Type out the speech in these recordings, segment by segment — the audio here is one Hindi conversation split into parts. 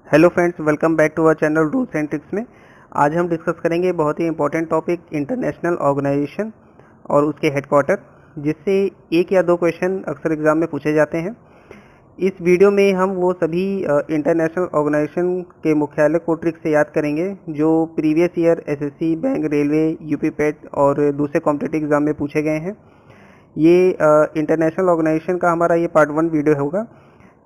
Hello friends, welcome back to our channel rules and tricks में। आज हम डिस्कस करेंगे बहुत ही इंपॉर्टेंट टॉपिक इंटरनेशनल ऑर्गेनाइजेशन और उसके हेडक्वार्टर, जिससे एक या दो क्वेश्चन अक्सर एग्जाम में पूछे जाते हैं। इस वीडियो में हम वो सभी इंटरनेशनल ऑर्गेनाइजेशन के मुख्यालय को ट्रिक से याद करेंगे जो previous year SSC, bank, railway, UP PET और दूसरे कॉम्पिटिटिव एग्जाम में पूछे गए हैं। ये इंटरनेशनल ऑर्गेनाइजेशन का हमारा ये पार्ट 1 वीडियो होगा।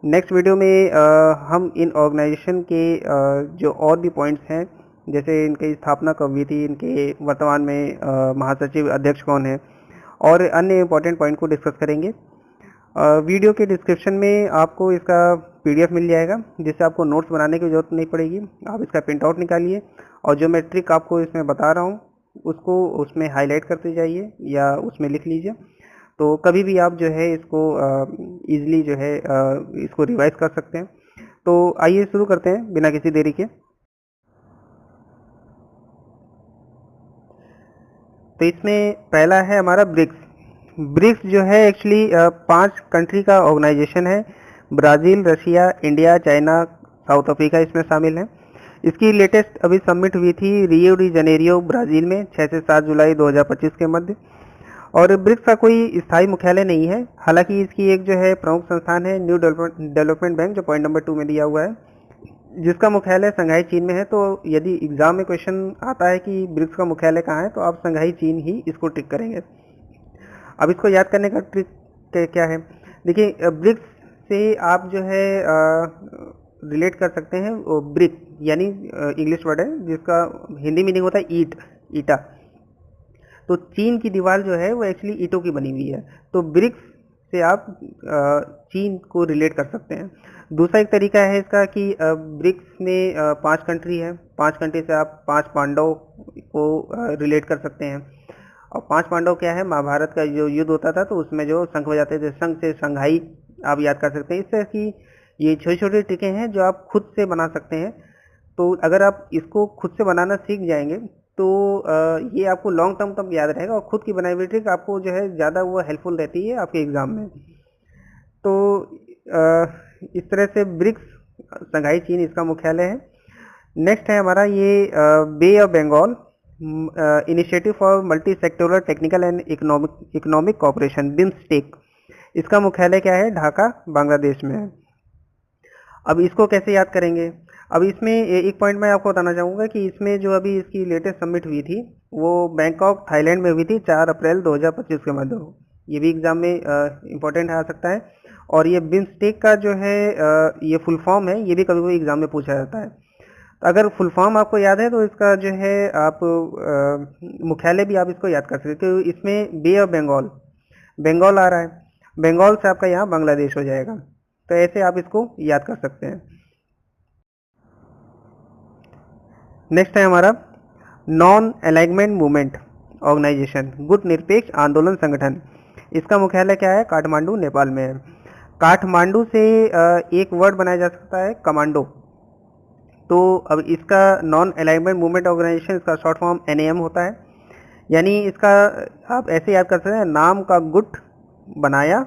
नेक्स्ट वीडियो में हम इन ऑर्गेनाइजेशन के जो और भी पॉइंट्स हैं, जैसे इनकी स्थापना कब हुई थी, इनके वर्तमान में महासचिव अध्यक्ष कौन है, और अन्य इम्पोर्टेंट पॉइंट को डिस्कस करेंगे। वीडियो के डिस्क्रिप्शन में आपको इसका पीडीएफ मिल जाएगा, जिससे आपको नोट्स बनाने की ज़रूरत नहीं पड़ेगी। आप इसका प्रिंट आउट निकालिए और जो मैं ट्रिक आपको इसमें बता रहा हूँ उसको उसमें हाईलाइट करते जाइए या उसमें लिख लीजिए। तो कभी भी आप जो है इसको ईजिली जो है इसको रिवाइज कर सकते हैं। तो आइए शुरू करते हैं बिना किसी देरी के। तो इसमें पहला है हमारा ब्रिक्स। ब्रिक्स जो है एक्चुअली 5 कंट्री का ऑर्गेनाइजेशन है। Brazil, Russia, India, China, south Africa इसमें शामिल है। इसकी लेटेस्ट अभी सबमिट हुई थी रियो डी जनेरियो, ब्राज़ील में 6 से 7 जुलाई 2025 के मध्य। और ब्रिक्स का कोई स्थायी मुख्यालय नहीं है, हालांकि इसकी एक जो है प्रमुख संस्थान है न्यू डेवलपमेंट बैंक, जो पॉइंट नंबर 2 में दिया हुआ है, जिसका मुख्यालय शंघाई चीन में है। तो यदि एग्जाम में क्वेश्चन आता है कि ब्रिक्स का मुख्यालय कहाँ है, तो आप शंघाई चीन ही इसको टिक करेंगे। अब इसको याद करने का ट्रिक क्या है, देखिए ब्रिक्स से आप जो है रिलेट कर सकते हैं। ब्रिक यानी इंग्लिश वर्ड है जिसका हिंदी मीनिंग होता है ईट, ईटा। तो चीन की दीवार जो है वो एक्चुअली ईंटों की बनी हुई है। तो ब्रिक्स से आप चीन को रिलेट कर सकते हैं। दूसरा एक तरीका है इसका कि ब्रिक्स में 5 कंट्री है, 5 कंट्री से आप 5 पांडव को रिलेट कर सकते हैं। और 5 पांडव क्या है, महाभारत का जो युद्ध होता था तो उसमें जो शंख बजाते थे, शंख से शंघाई आप याद कर सकते हैं। इससे कि ये छोटी छोटी ट्रिकें हैं जो आप खुद से बना सकते हैं। तो अगर आप इसको खुद से बनाना सीख जाएंगे तो ये आपको लॉन्ग टर्म तक याद रहेगा, और खुद की बनाई हुई ट्रिक आपको जो है ज़्यादा वो हेल्पफुल रहती है आपके एग्ज़ाम में। तो इस तरह से ब्रिक्स, शंघाई चीन इसका मुख्यालय है। नेक्स्ट है हमारा ये Bay of Bengal initiative for multi sectoral technical and economic cooperation, BIMSTEC. इसका मुख्यालय क्या है, ढाका, बांग्लादेश में है। अब इसको कैसे याद करेंगे। अब इसमें एक पॉइंट मैं आपको बताना चाहूँगा कि इसमें जो अभी इसकी लेटेस्ट सबमिट हुई थी वो बैंकॉक, थाईलैंड में हुई थी 4 अप्रैल 2025 के मध्य। ये भी एग्जाम में इंपॉर्टेंट आ सकता है। और ये बिम्स्टेक का जो है ये फुल फॉर्म है, ये भी कभी कभी एग्जाम में पूछा जाता है। तो अगर फुल फॉर्म आपको याद है तो इसका जो है आप मुख्यालय भी आप इसको याद कर सकते हैं। तो इसमें बे ऑफ बंगाल, बंगाल आ रहा है, बंगाल से आपका यहाँ बांग्लादेश हो जाएगा। तो ऐसे आप इसको याद कर सकते हैं। नेक्स्ट है हमारा नॉन अलाइनमेंट मूवमेंट ऑर्गेनाइजेशन, गुट निरपेक्ष आंदोलन संगठन। इसका मुख्यालय क्या है, काठमांडू, नेपाल में है। काठमांडू से एक वर्ड बनाया जा सकता है, कमांडो। तो अब इसका नॉन अलाइनमेंट मूवमेंट ऑर्गेनाइजेशन, इसका शॉर्ट फॉर्म एनएएम होता है। यानी इसका आप ऐसे याद कर सकते हैं, नाम का गुट बनाया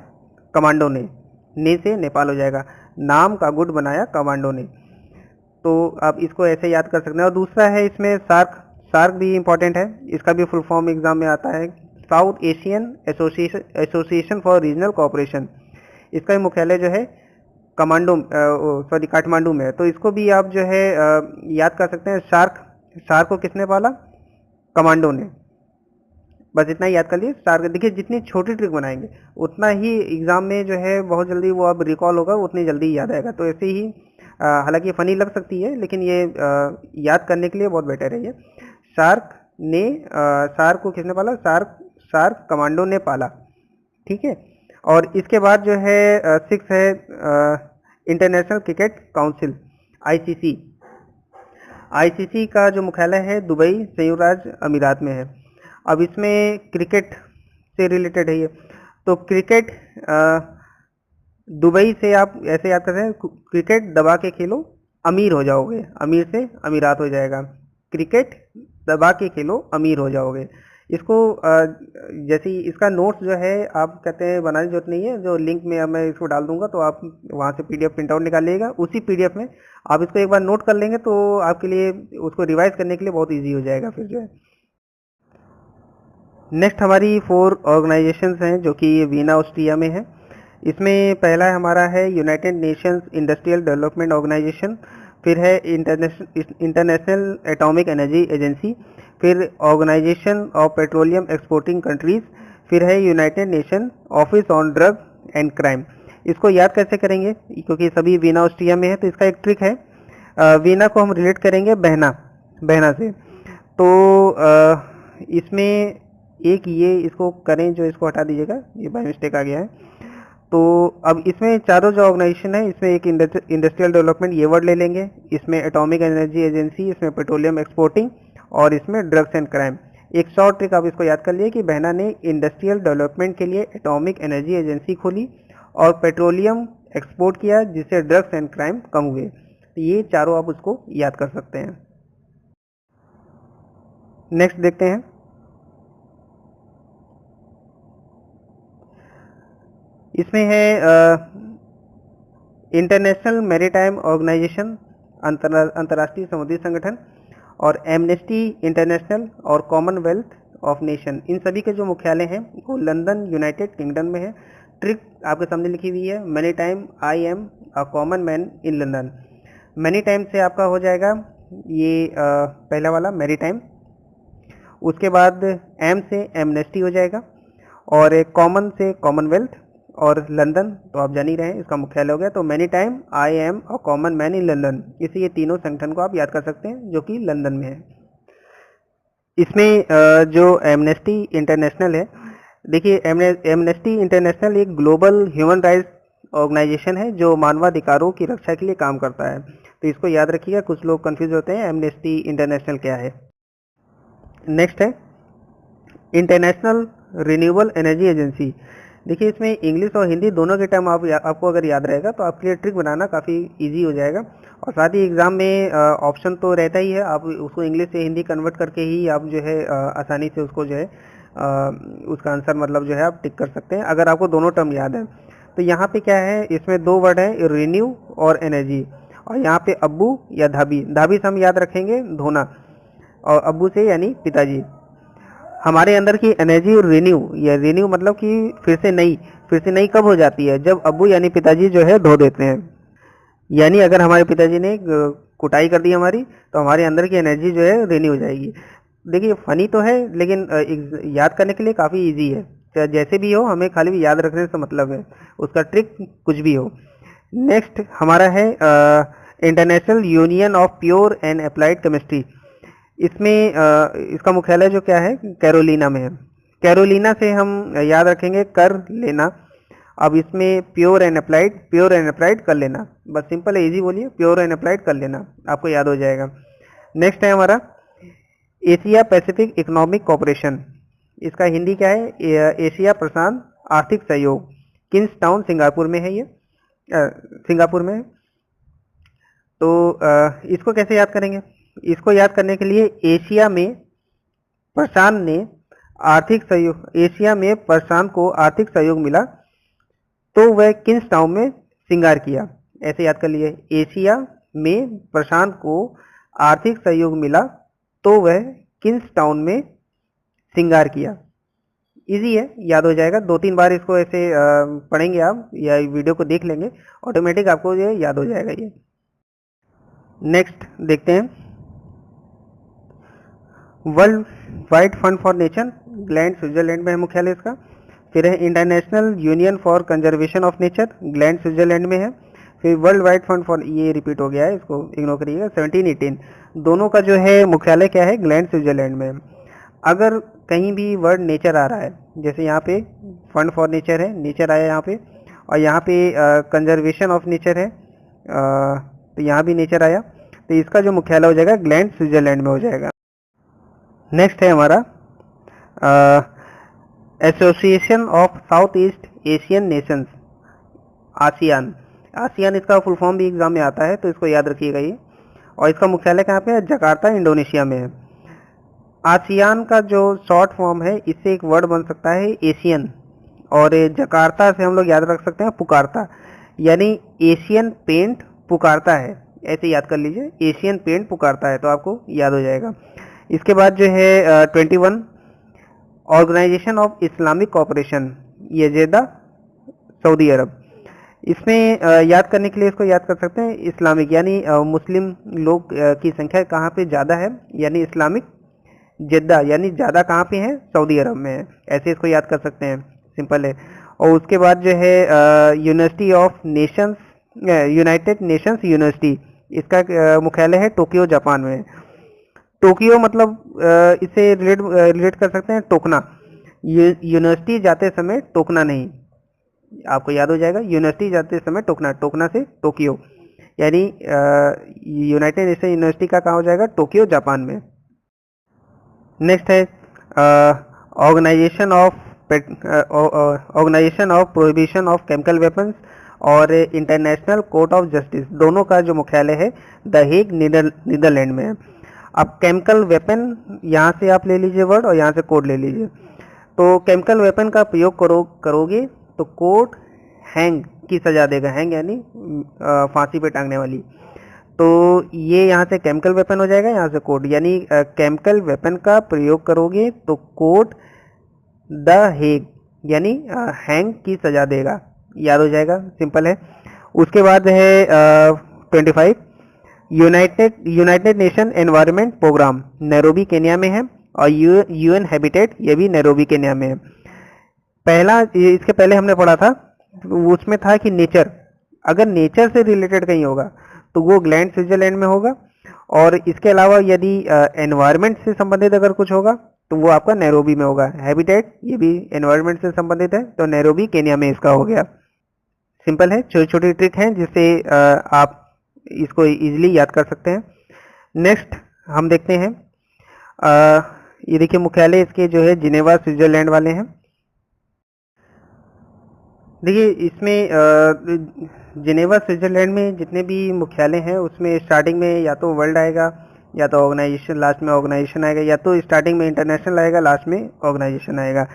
कमांडो ने से नेपाल हो जाएगा, नाम का गुट बनाया कमांडो ने। तो आप इसको ऐसे याद कर सकते हैं। और दूसरा है इसमें सार्क, सार्क भी इम्पॉर्टेंट है, इसका भी फुल फॉर्म एग्जाम में आता है, south Asian association for regional cooperation. इसका मुख्यालय जो है काठमांडू में है। तो इसको भी आप जो है याद कर सकते हैं। सार्क, सार्क को किसने पाला, कमांडो ने। बस इतना ही याद कर लिए। सार्क, देखिए जितनी छोटी ट्रिक बनाएंगे उतना ही एग्जाम में जो है बहुत जल्दी वो अब रिकॉल होगा, उतनी जल्दी याद आएगा। तो ऐसे ही हालांकि फनी लग सकती है, लेकिन ये याद करने के लिए बहुत बेटर है। ये सार्क ने सार्क को किसने पाला, सार्क कमांडो ने पाला, ठीक है। और इसके बाद जो है 6 है international cricket council, ICC. ICC का जो मुख्यालय है दुबई, संयुक्त राज्य अमीरात में है। अब इसमें क्रिकेट से रिलेटेड है ये। तो क्रिकेट दुबई से आप ऐसे याद करते हैं, क्रिकेट दबा के खेलो अमीर हो जाओगे, अमीर से अमीरात हो जाएगा, क्रिकेट दबा के खेलो अमीर हो जाओगे। इसको जैसे ही इसका नोट्स जो है आप कहते हैं बनाने की जरूरत नहीं है, जो लिंक में अब मैं इसको डाल दूंगा तो आप वहाँ से पीडीएफ प्रिंट आउट निकालिएगा। उसी पीडीएफ में आप इसको एक बार नोट कर लेंगे तो आपके लिए उसको रिवाइज करने के लिए बहुत ईजी हो जाएगा फिर जो है। नेक्स्ट हमारी 4 ऑर्गेनाइजेशंस हैं जो कि वीना ऑस्ट्रिया में है। इसमें पहला हमारा है United Nations Industrial Development Organisation, फिर है इंटरनेशनल एटॉमिक एनर्जी एजेंसी, फिर Organisation of Petroleum Exporting Countries, फिर है United Nation Office on Drug and Crime. इसको याद कैसे करेंगे, क्योंकि सभी वीना ऑस्ट्रिया में है, तो इसका एक ट्रिक है। वीना को हम रिलेट करेंगे बहना से। तो इसमें एक ये इसको करें, जो इसको हटा दीजिएगा, ये बाय मिस्टेक आ गया है। तो अब इसमें चारों जो ऑर्गेनाइजेशन है, इसमें एक इंडस्ट्रियल डेवलपमेंट ये वर्ड ले लेंगे, इसमें एटॉमिक एनर्जी एजेंसी, इसमें पेट्रोलियम एक्सपोर्टिंग और इसमें ड्रग्स एंड क्राइम। एक शॉर्ट ट्रिक आप इसको याद कर लिए कि बहना ने इंडस्ट्रियल डेवलपमेंट के लिए एटॉमिक एनर्जी एजेंसी खोली और पेट्रोलियम एक्सपोर्ट किया, जिससे ड्रग्स एंड क्राइम कम हुए। तो ये चारों आप उसको याद कर सकते हैं। नेक्स्ट देखते हैं। इसमें है इंटरनेशनल मैरीटाइम ऑर्गेनाइजेशन, अंतर्राष्ट्रीय समुद्री संगठन, और एमनेस्टी इंटरनेशनल और कॉमनवेल्थ ऑफ नेशन। इन सभी के जो मुख्यालय हैं वो लंदन यूनाइटेड किंगडम में है। ट्रिक आपके सामने लिखी हुई है, many time I am a common man in London. Many time से आपका हो जाएगा ये पहला वाला मैरी टाइम, उसके बाद एम से एमनेस्टी हो जाएगा, और कॉमन से कॉमनवेल्थ, और लंदन तो आप जान ही रहे हैं इसका मुख्यालय हो गया। तो many time I am a common man in London, इसे ये तीनों संगठन को आप याद कर सकते हैं जो कि लंदन में है। इसमें जो एमनेस्टी इंटरनेशनल है, देखिए एमनेस्टी इंटरनेशनल एक ग्लोबल ह्यूमन राइट्स ऑर्गेनाइजेशन है जो मानवाधिकारों की रक्षा के लिए काम करता है। तो इसको याद रखिएगा, कुछ लोग कंफ्यूज होते हैं एमनेस्टी इंटरनेशनल क्या है। नेक्स्ट है इंटरनेशनल रिन्यूएबल एनर्जी एजेंसी। देखिए इसमें इंग्लिश और हिंदी दोनों के टर्म आपको अगर याद रहेगा तो आपके लिए ट्रिक बनाना काफ़ी इजी हो जाएगा। और साथ ही एग्ज़ाम में ऑप्शन तो रहता ही है, आप उसको इंग्लिश से हिंदी कन्वर्ट करके ही आप जो है आसानी से उसको जो है उसका आंसर मतलब जो है आप टिक कर सकते हैं, अगर आपको दोनों टर्म याद है। तो यहाँ पे क्या है, इसमें दो वर्ड हैं, रिन्यू और एनर्जी। और यहाँ पे अब्बू या धाबी, धाबी से हम याद रखेंगे धोना, और अब्बू से यानी पिताजी। हमारे अंदर की एनर्जी रिन्यू, या रिन्यू मतलब कि फिर से नई कब हो जाती है, जब अब्बू यानी पिताजी जो है धो देते हैं। यानी अगर हमारे पिताजी ने कुटाई कर दी हमारी, तो हमारे अंदर की एनर्जी जो है रिन्यू हो जाएगी। देखिए फनी तो है लेकिन याद करने के लिए काफ़ी इजी है। तो जैसे भी हो, हमें खाली भी याद रखने से मतलब है, उसका ट्रिक कुछ भी हो। नेक्स्ट हमारा है international union of pure and applied chemistry. इसमें इसका मुख्यालय जो क्या है, कैरोलिना में है। कैरोलिना से हम याद रखेंगे कर लेना। अब इसमें प्योर एंड अप्लाइड कर लेना, बस सिंपल है, इजी बोलिए, प्योर एंड अप्लाइड कर लेना, आपको याद हो जाएगा। नेक्स्ट है हमारा एशिया पैसिफिक इकोनॉमिक कॉरपोरेशन। इसका हिंदी क्या है, एशिया प्रशांत आर्थिक सहयोग। किंग्स टाउन सिंगापुर में है, ये सिंगापुर में है। तो इसको कैसे याद करेंगे, इसको याद करने के लिए एशिया में प्रशांत को आर्थिक सहयोग मिला तो वह किंग्स टाउन में श्रृंगार किया। ऐसे याद कर लिए, एशिया में प्रशांत को आर्थिक सहयोग मिला तो वह किंग्स टाउन में श्रृंगार किया। इजी है, याद हो जाएगा। 2-3 बार इसको ऐसे पढ़ेंगे आप या वीडियो को देख लेंगे, ऑटोमेटिक आपको ये याद हो जाएगा ये। नेक्स्ट देखते हैं world wide fund for nature, gland Switzerland में है मुख्यालय इसका। फिर है international union for conservation of nature, gland Switzerland में है। फिर वर्ल्ड वाइड फंड फॉर, ये रिपीट हो गया है, इसको इग्नोर करिएगा, 17-18 दोनों का जो है मुख्यालय क्या है, ग्लैंड स्विट्जरलैंड में। अगर कहीं भी वर्ड नेचर आ रहा है, जैसे यहाँ पे फंड फॉर नेचर है, नेचर आया यहाँ पे, और यहाँ पे कंजर्वेशन ऑफ नेचर है, तो यहाँ भी नेचर आया, तो इसका जो मुख्यालय हो जाएगा ग्लैंड स्विट्जरलैंड में हो जाएगा। नेक्स्ट है हमारा association of south east Asian Nations, ASEAN. ASEAN इसका फुल फॉर्म भी एग्जाम में आता है, तो इसको याद रखिएगा ये। और इसका मुख्यालय कहाँ पे है, जकार्ता इंडोनेशिया में है। आसियान का जो शॉर्ट फॉर्म है, इससे एक वर्ड बन सकता है एशियन, और जकार्ता से हम लोग याद रख सकते हैं पुकारता, यानी एशियन पेंट पुकारता है, ऐसे याद कर लीजिए, एशियन पेंट पुकारता है, तो आपको याद हो जाएगा। इसके बाद जो है 21 ऑर्गेनाइजेशन ऑफ इस्लामिक कॉपरेशन, ये जेदा सऊदी अरब। इसमें याद करने के लिए इसको याद कर सकते हैं इस्लामिक, यानी मुस्लिम लोग की संख्या कहाँ पे ज़्यादा है, यानी इस्लामिक जेद्दा, यानी ज़्यादा कहाँ पे है, सऊदी अरब में है, ऐसे इसको याद कर सकते हैं, सिंपल है। और उसके बाद जो है university of Nations, United Nations university, इसका मुख्यालय है टोक्यो जापान में। टोक्यो मतलब इसे रिलेट कर सकते हैं टोकना, यूनिवर्सिटी जाते समय टोकना नहीं, आपको याद हो जाएगा, यूनिवर्सिटी जाते समय टोकना, टोकना से टोक्यो, यानी यूनाइटेड नेशन यूनिवर्सिटी का कहाँ हो जाएगा, टोक्यो जापान में। नेक्स्ट है Organisation of Prohibition of Chemical Weapons और इंटरनेशनल कोर्ट ऑफ जस्टिस, दोनों का जो मुख्यालय है द हेग नीदरलैंड में है। अब केमिकल वेपन यहाँ से आप ले लीजिए वर्ड, और यहाँ से कोड ले लीजिए। तो केमिकल वेपन का प्रयोग करोगे तो कोर्ट हैंग की सजा देगा, हैंग यानी फांसी पे टांगने वाली। तो ये यहाँ से केमिकल वेपन हो जाएगा, यहाँ से कोर्ट, यानी केमिकल वेपन का प्रयोग करोगे तो कोर्ट द हेग यानी हैंग की सजा देगा, याद हो जाएगा, सिंपल है। उसके बाद है 25 United Nation Environment Programme, Nairobi Kenya में है, और यूएन हैबिटेट, ये भी नैरोबी केन्या में है। पहला, इसके पहले हमने पढ़ा था, उसमें था कि नेचर, अगर नेचर से रिलेटेड कहीं होगा तो वो ग्लैंड स्विट्जरलैंड में होगा, और इसके अलावा यदि एनवायरनमेंट से संबंधित अगर कुछ होगा तो वो आपका नैरोबी में होगा। हैबिटेट ये भी एनवायरनमेंट से संबंधित है, तो नैरोबी केन्या में इसका हो गया। सिंपल है, छोटी छोटी ट्रिक हैं जिससे आप इसको इजीली याद कर सकते हैं। नेक्स्ट हम देखते हैं, ये देखिए मुख्यालय इसके जो है जिनेवा स्विट्जरलैंड वाले हैं। देखिए इसमें जिनेवा स्विट्जरलैंड में जितने भी मुख्यालय हैं उसमें स्टार्टिंग में या तो वर्ल्ड आएगा, या तो ऑर्गेनाइजेशन, लास्ट में ऑर्गेनाइजेशन आएगा, या तो स्टार्टिंग में इंटरनेशनल आएगा, लास्ट में ऑर्गेनाइजेशन आएगा।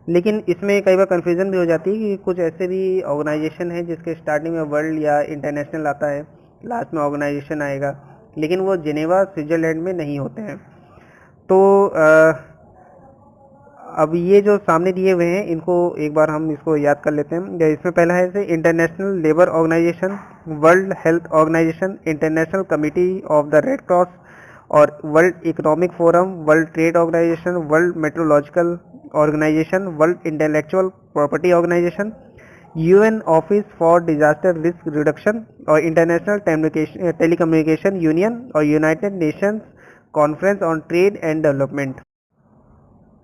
लेकिन इसमें कई बार कन्फ्यूजन भी हो जाती है कि कुछ ऐसे भी ऑर्गेनाइजेशन है जिसके स्टार्टिंग में वर्ल्ड या इंटरनेशनल आता है, लास्ट में ऑर्गेनाइजेशन आएगा, लेकिन वो जिनेवा स्विट्जरलैंड में नहीं होते हैं। तो अब ये जो सामने दिए हुए हैं इनको एक बार हम इसको याद कर लेते हैं। इसमें पहला है जैसे international labour organisation, world health organisation, international committee of the red cross, और world economic forum, world trade organisation, world metrological organisation, world intellectual property organisation, UN office for disaster risk reduction, और इंटरनेशनल टेलीकम्युनिकेशन यूनियन, और united nations conference on trade and development.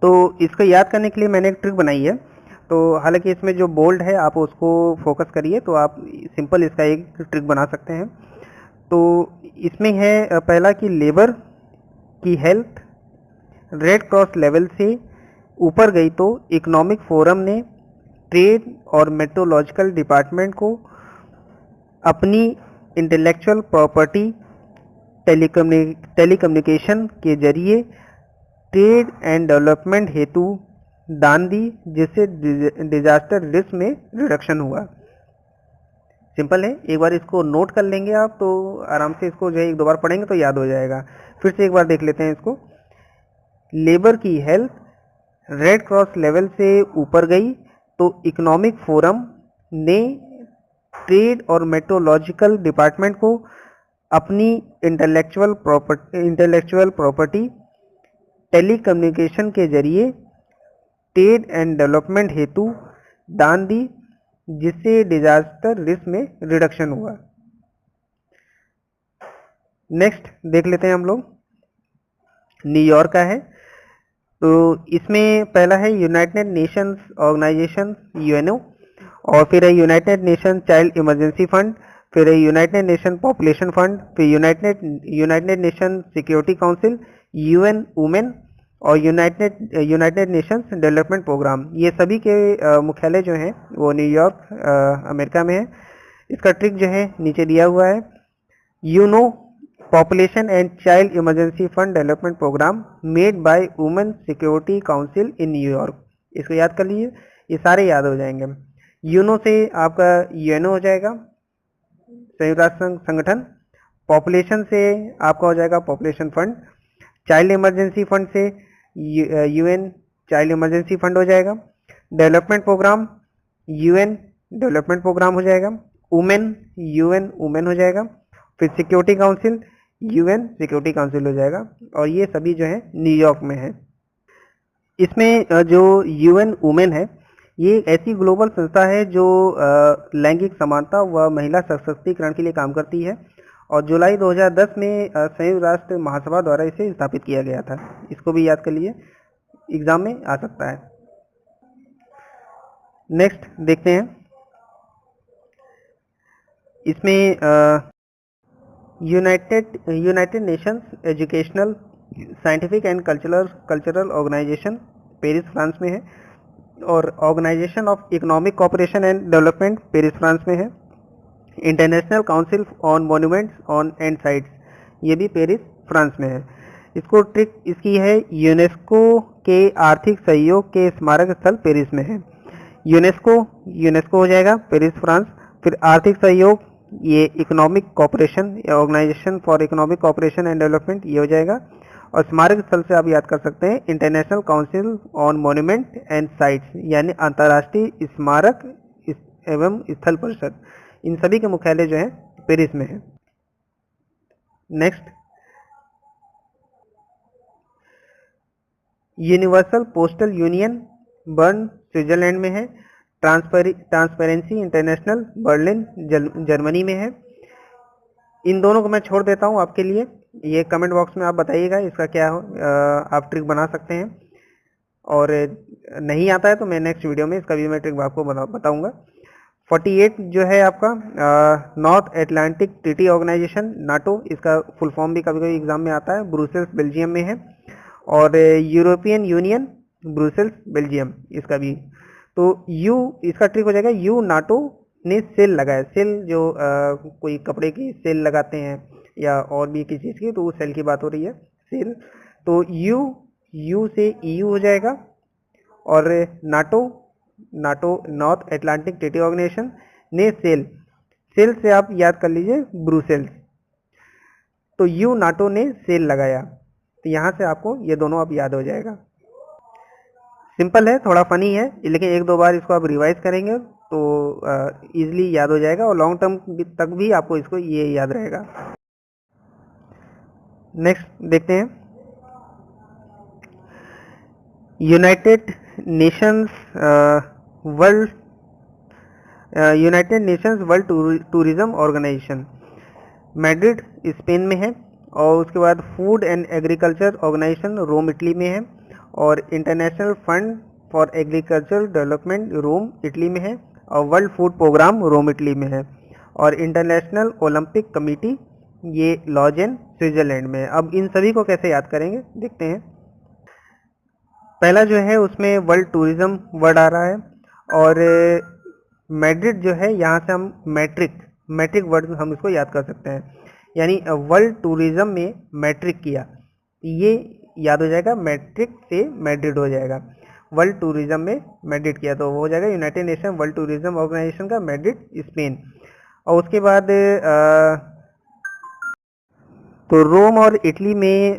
तो इसको याद करने के लिए मैंने एक ट्रिक बनाई है। तो हालांकि इसमें जो बोल्ड है आप उसको फोकस करिए, तो आप सिंपल इसका एक ट्रिक बना सकते हैं। तो इसमें है पहला कि लेबर की हेल्थ रेड क्रॉस लेवल से ऊपर गई तो इकोनॉमिक फोरम ने ट्रेड और मेट्रोलॉजिकल डिपार्टमेंट को अपनी इंटेलेक्चुअल प्रॉपर्टी टेलीकम्युनिकेशन के जरिए ट्रेड एंड डेवलपमेंट हेतु दान दी, जिससे डिजास्टर रिस्क में रिडक्शन हुआ। सिंपल है, एक बार इसको नोट कर लेंगे आप तो आराम से इसको जो है एक दो बार पढ़ेंगे तो याद हो जाएगा। फिर से एक बार देख लेते हैं इसको। लेबर की हेल्थ रेड क्रॉस लेवल से ऊपर गई तो इकोनॉमिक फोरम ने ट्रेड और मेट्रोलॉजिकल डिपार्टमेंट को अपनी इंटेलेक्चुअल प्रॉपर्टी टेलीकम्युनिकेशन के जरिए ट्रेड एंड डेवलपमेंट हेतु दान दी, जिससे डिजास्टर रिस्क में रिडक्शन हुआ। नेक्स्ट देख लेते हैं हम लोग, न्यूयॉर्क का है। तो इसमें पहला है यूनाइटेड नेशंस ऑर्गेनाइजेशन यूएनओ, और फिर है United nation child emergency fund, फिर है यूनाइटेड नेशन पॉपुलेशन फंड, फिर United nation security council, UN women, और यूनाइटेड नेशंस डेवलपमेंट प्रोग्राम। ये सभी के मुख्यालय जो हैं वो न्यूयॉर्क अमेरिका में है। इसका ट्रिक जो है नीचे दिया हुआ है। You know population and child emergency fund development programme made by women security council in न्यूयॉर्क। इसको याद कर लीजिए, ये सारे याद हो जाएंगे। यूनो से आपका यूएनओ हो जाएगा, संयुक्त राष्ट्र संगठन। पॉपुलेशन से आपका हो जाएगा population fund. Child emergency fund से यूएन चाइल्ड इमरजेंसी फंड हो जाएगा। Development programme UN development programme हो जाएगा। वुमेन यूएन वुमेन हो जाएगा। फिर security council UN security council हो जाएगा। और ये सभी जो है न्यूयॉर्क में है। इसमें जो यूएन वुमेन है, ये एक ऐसी ग्लोबल संस्था है जो लैंगिक समानता व महिला सशक्तिकरण के लिए काम करती है और जुलाई 2010 में संयुक्त राष्ट्र महासभा द्वारा इसे स्थापित किया गया था। इसको भी याद कर लीजिए, एग्जाम में आ सकता है। नेक्स्ट देखते हैं, इसमें United Nations Educational Scientific and Cultural Organisation Paris France में है और Organisation of Economic cooperation and Development Paris France में है। International Council on Monuments on and Sites, ये भी पेरिस फ्रांस में है। इसको ट्रिक इसकी है, यूनेस्को के आर्थिक सहयोग के स्मारक स्थल पेरिस में है। यूनेस्को हो जाएगा पेरिस फ्रांस। फिर आर्थिक सहयोग, ये economic cooperation organisation for economic cooperation and development, ये हो जाएगा। और स्मारक स्थल से आप याद कर सकते हैं international Council on monument and sites, यानी अंतर्राष्ट्रीय स्मारक एवं स्थल परिषद। इन सभी के मुख्यालय जो है पेरिस में है। Next, universal postal union burn Switzerland में है। ट्रांसपेरेंसी इंटरनेशनल बर्लिन जर्मनी में है। इन दोनों को मैं छोड़ देता हूं आपके लिए, ये कमेंट बॉक्स में आप बताइएगा इसका क्या हो, आप ट्रिक बना सकते हैं। और नहीं आता है तो मैं नेक्स्ट वीडियो में इसका भी मैं ट्रिक आपको बताऊंगा। 48 जो है आपका North Atlantic Treaty Organisation NATO, इसका फुल फॉर्म भी कभी कभी एग्जाम में आता है, ब्रुसेल्स बेल्जियम में है। और यूरोपियन यूनियन ब्रुसेल्स बेल्जियम, इसका भी। तो यू, इसका ट्रिक हो जाएगा यू नाटो ने सेल लगाया। सेल जो कोई कपड़े की सेल लगाते हैं या और भी किसी चीज़ की, तो वो सेल की बात हो रही है, सेल। तो यू से ईयू हो जाएगा। और NATO North Atlantic Treaty Organisation ने सेल से आप याद कर लीजिए ब्रुसेल्स। तो यू नाटो ने सेल लगाया, तो यहाँ से आपको ये दोनों आप याद हो जाएगा। सिंपल है, थोड़ा फनी है, लेकिन एक दो बार इसको आप रिवाइज करेंगे तो इजीली याद हो जाएगा और लॉन्ग टर्म तक भी आपको इसको ये याद रहेगा। नेक्स्ट देखते हैं, United Nations World Tourism Organisation, Madrid Spain में है। और उसके बाद Food and Agriculture Organisation Rome Italy में है। और International Fund for Agriculture Development Rome Italy में है। और World Food Programme Rome Italy में है। और इंटरनेशनल ओलंपिक कमेटी, ये लॉजेन स्विट्जरलैंड में है। अब इन सभी को कैसे याद करेंगे देखते हैं। पहला जो है उसमें वर्ल्ड टूरिज्म वर्ड आ रहा है और मैड्रिड जो है, यहाँ से हम मैट्रिक वर्ड हम इसको याद कर सकते हैं, यानी वर्ल्ड टूरिज्म में मैट्रिक किया, ये याद हो जाएगा, मैट्रिक से मैड्रिड हो जाएगा। वर्ल्ड टूरिज्म में मैड्रिड किया तो वो हो जाएगा United Nation World Tourism Organisation का मैड्रिड स्पेन। और उसके बाद तो रोम और इटली में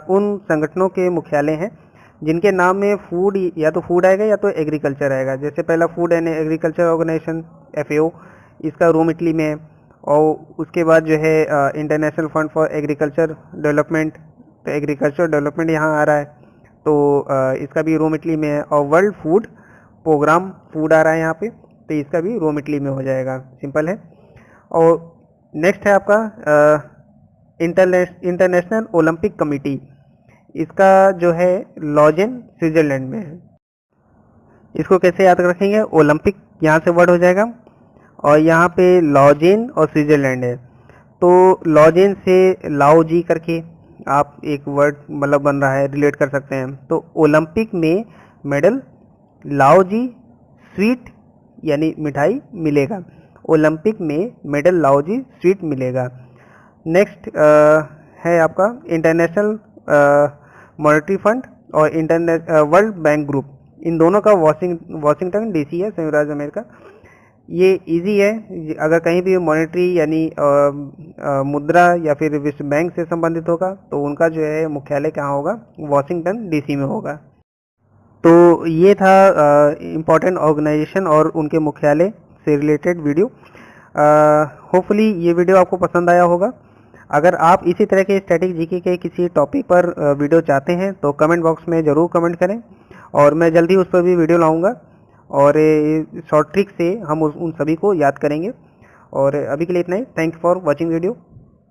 उन संगठनों के मुख्यालय हैं जिनके नाम में फूड, या तो फूड आएगा या तो एग्रीकल्चर आएगा। जैसे पहला Food and Agriculture Organisation FAO, इसका रोम इटली में है। और उसके बाद जो है international Fund for Agriculture development, तो एग्रीकल्चर डेवलपमेंट यहाँ आ रहा है, तो इसका भी रोम इटली में है। और वर्ल्ड फूड प्रोग्राम फूड आ रहा है यहाँ पे, तो इसका भी रोम इटली में हो जाएगा, सिंपल है। और नेक्स्ट है आपका इंटरनेशनल ओलंपिक कमेटी, इसका जो है लॉजेन स्विट्जरलैंड में है। इसको कैसे याद रखेंगे, ओलंपिक यहाँ से वर्ड हो जाएगा और यहाँ पे लॉजेन और स्विट्जरलैंड है, तो लॉजेन से लाओ जी करके आप एक वर्ड मतलब बन रहा है, रिलेट कर सकते हैं। तो ओलंपिक में मेडल लाओ जी स्वीट यानी मिठाई मिलेगा, ओलंपिक में मेडल लाओ जी स्वीट मिलेगा। नेक्स्ट है आपका इंटरनेशनल मॉनेटरी फंड और वर्ल्ड बैंक ग्रुप, इन दोनों का वाशिंगटन डीसी है, संयुक्त राज्य अमेरिका। ये इजी है, अगर कहीं भी मॉनेटरी यानी मुद्रा या फिर विश्व बैंक से संबंधित होगा तो उनका जो है मुख्यालय कहाँ होगा, वाशिंगटन डीसी में होगा। तो ये था इम्पोर्टेंट ऑर्गेनाइजेशन और उनके मुख्यालय से रिलेटेड वीडियो। होपफुली ये वीडियो आपको पसंद आया होगा। अगर आप इसी तरह के स्टैटिक जीके के किसी टॉपिक पर वीडियो चाहते हैं तो कमेंट बॉक्स में ज़रूर कमेंट करें और मैं जल्दी उस पर भी वीडियो लाऊंगा और शॉर्ट ट्रिक से हम उन सभी को याद करेंगे। और अभी के लिए इतना ही। Thanks for watching video.